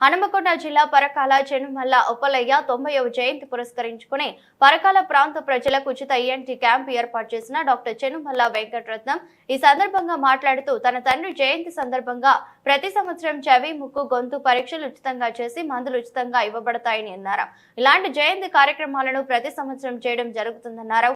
హనుమకొండ జిల్లా పరకాల చెనుమల్ల ఉప్పలయ్య 90వ జయంతి పురస్కరించుకుని పరకాల ప్రాంత ప్రజలకు ఉచిత ఈఎన్టీ క్యాంప్ ఏర్పాటు చేసిన డాక్టర్ చెనుమల్ల వెంకటరత్నం ఈ సందర్భంగా మాట్లాడుతూ తన తండ్రి జయంతి సందర్భంగా ప్రతి సంవత్సరం చెవి ముక్కు గొంతు పరీక్షలు ఉచితంగా చేసి మందులు ఉచితంగా ఇవ్వబడతాయని అన్నారు. ఇలాంటి జయంతి కార్యక్రమాలను ప్రతి సంవత్సరం చేయడం జరుగుతుందన్నారు.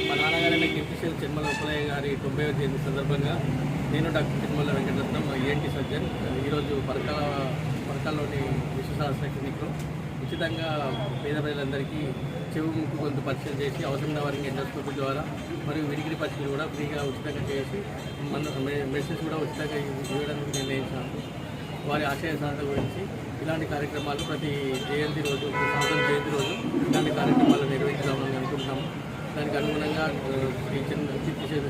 మా నాన్నగారైన కిప్పిశెల్ చెన్మల ఉప్పలయ్య గారి 90వ జయంతి సందర్భంగా నేను డాక్టర్ చెన్మల వెంకటరత్నం ఈఎన్టీ సర్జన్ ఈరోజు పరకాల్లోని విశ్వశాస్త్ర క్లినిక్లో ఉచితంగా పేద ప్రజలందరికీ చెవు ముక్కు గొంతు పరీక్షలు చేసి అవసరమైన వారికి ఎండోస్కోపీ ద్వారా మరియు విడిగిడి పరీక్షలు కూడా ఫ్రీగా ఉచితంగా చేసి మెడిసిన్స్ కూడా ఉచితంగా ఇవ్వడానికి నిర్ణయించాను. వారి ఆశయ సాధన గురించి ఇలాంటి కార్యక్రమాలు ప్రతి జయంతి రోజు సంవత్సరం జయంతి రోజు ఇలాంటి కార్యక్రమాలు నిర్వహించాలని అనుకుంటున్నాము. దానికి అనుగుణంగా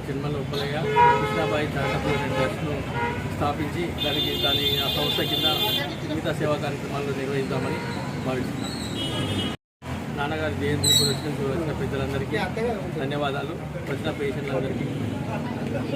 చెన్మల ఉప్పలయ్య కృష్ణాబాయి చారిటబుల్ ట్రస్ట్ను స్థాపించి దాని ఆ సంస్థ కింద మిగతా సేవా కార్యక్రమాలు నిర్వహిద్దామని భావిస్తున్నాను. నాన్నగారి జయంతిని పురస్కరించి వచ్చిన పెద్దలందరికీ ధన్యవాదాలు. వచ్చిన పేషెంట్లందరికీ